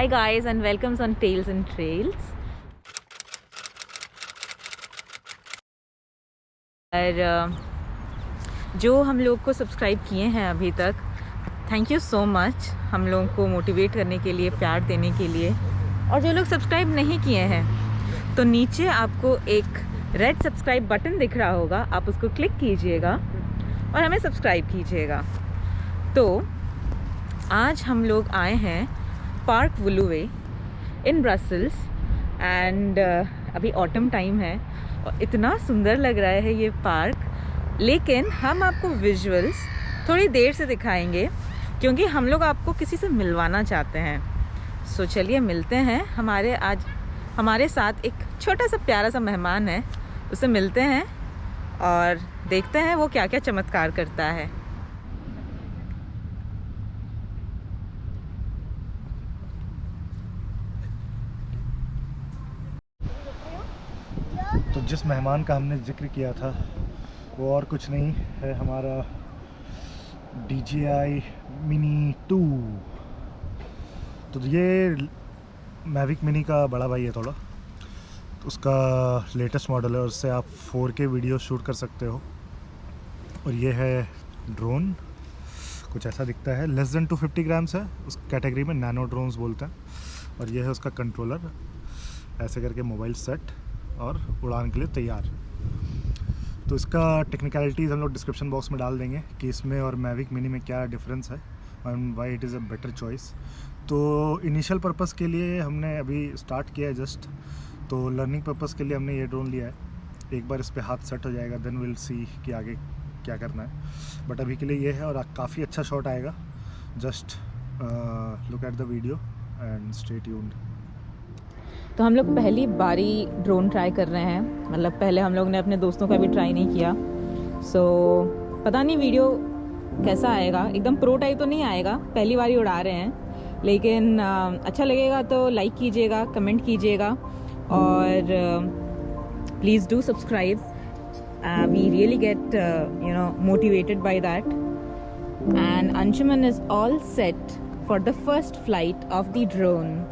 Hi guys and welcome on Tales and Trails. और जो हम लोग को सब्सक्राइब किए हैं अभी तक, थैंक यू सो मच हम लोगों को मोटिवेट करने के लिए, प्यार देने के लिए। और जो लोग सब्सक्राइब नहीं किए हैं तो नीचे आपको एक रेड सब्सक्राइब बटन दिख रहा होगा, आप उसको क्लिक कीजिएगा और हमें सब्सक्राइब कीजिएगा। तो आज हम लोग आए हैं पार्क वुलुवे इन ब्रसल्स एंड अभी ऑटम टाइम है और इतना सुंदर लग रहा है ये पार्क। लेकिन हम आपको विजुअल्स थोड़ी देर से दिखाएंगे क्योंकि हम लोग आपको किसी से मिलवाना चाहते हैं। सो चलिए मिलते हैं। आज हमारे साथ एक छोटा सा प्यारा सा मेहमान है, उससे मिलते हैं और देखते हैं वो क्या क्या चमत्कार करता है। तो जिस मेहमान का हमने जिक्र किया था वो और कुछ नहीं है, हमारा DJI Mini 2। तो ये मैविक मिनी का बड़ा भाई है थोड़ा, तो उसका लेटेस्ट मॉडल है और उससे आप 4K वीडियो शूट कर सकते हो। और ये है ड्रोन, कुछ ऐसा दिखता है, लेस देन 250 ग्राम्स है, उस कैटेगरी में नैनो ड्रोन्स बोलते हैं। और ये है उसका कंट्रोलर, ऐसे करके मोबाइल सेट और उड़ान के लिए तैयार। तो इसका टेक्निकलिटीज़ हम लोग डिस्क्रिप्शन बॉक्स में डाल देंगे कि इसमें और मैविक मिनी में क्या डिफरेंस है and why it is a better choice. तो इनिशियल पर्पस के लिए हमने अभी स्टार्ट किया है जस्ट, तो लर्निंग पर्पस के लिए हमने ये ड्रोन लिया है। एक बार इस पर हाथ सेट हो जाएगा देन विल सी कि आगे क्या करना है, बट अभी के लिए ये है और काफ़ी अच्छा शॉट आएगा। Just look at the video and stay tuned. तो हम लोग पहली बारी ड्रोन ट्राई कर रहे हैं, मतलब पहले हम लोग ने अपने दोस्तों का भी ट्राई नहीं किया। सो पता नहीं वीडियो कैसा आएगा, एकदम प्रो टाइप तो नहीं आएगा, पहली बार ही उड़ा रहे हैं। लेकिन अच्छा लगेगा तो लाइक कीजिएगा, कमेंट कीजिएगा और please do subscribe. We really get motivated by that. And Anshuman is all set for the first flight of the drone.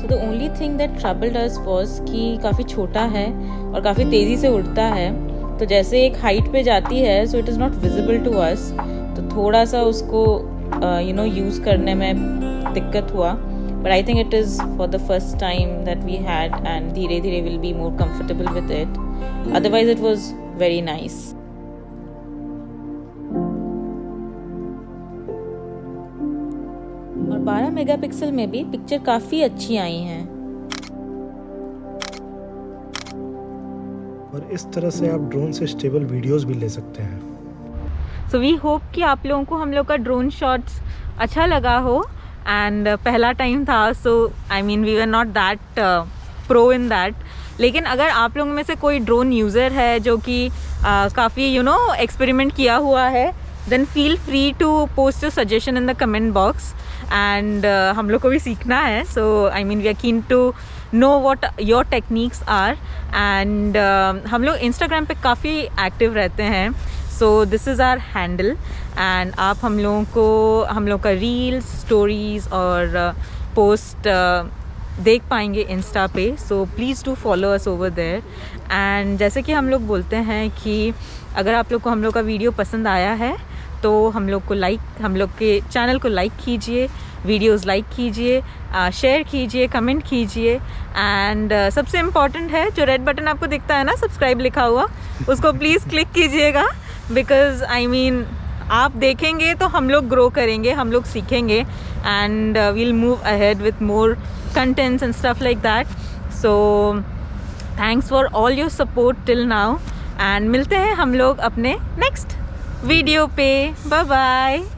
The only thing that troubled us was कि काफ़ी छोटा है और काफ़ी तेज़ी से उड़ता है। तो जैसे एक हाइट पे जाती है so it is not visible to us, तो थोड़ा सा उसको यूज़ करने में दिक्कत हुआ। But I think it is for the first time that we had and धीरे धीरे will be more comfortable with it. Otherwise it was very nice. और 12 मेगापिक्सल में भी पिक्चर काफ़ी अच्छी आई हैं। और इस तरह से आप ड्रोन से स्टेबल वीडियोस भी ले सकते हैं। सो वी होप कि आप लोगों को हम लोग का ड्रोन शॉट्स अच्छा लगा हो। एंड पहला टाइम था, so I mean we were not that pro in that. लेकिन अगर आप लोगों में से कोई ड्रोन यूज़र है जो कि काफ़ी एक्सपेरिमेंट किया हुआ है, then feel free to post your suggestion in the comment box. And हम लोग को भी सीखना है, so I mean we are keen to know what your techniques are. And हम लोग इंस्टाग्राम पे काफ़ी एक्टिव रहते हैं, so this is our handle and आप हम लोगों का रील्स, स्टोरीज़ और पोस्ट देख पाएंगे इंस्टा पे. So please do follow us over there. And जैसे कि हम लोग बोलते हैं कि अगर आप लोग को हम लोग का वीडियो पसंद आया है तो हम लोग के चैनल को लाइक कीजिए, वीडियोस लाइक कीजिए, शेयर कीजिए, कमेंट कीजिए. एंड सबसे इम्पॉर्टेंट है जो रेड बटन आपको दिखता है ना, सब्सक्राइब लिखा हुआ, उसको प्लीज़ क्लिक कीजिएगा. बिकॉज आई मीन आप देखेंगे तो हम लोग ग्रो करेंगे, हम लोग सीखेंगे and we'll move ahead with more contents and stuff like that. So thanks for all your support till now and मिलते हैं हम लोग अपने next वीडियो पे. Bye bye.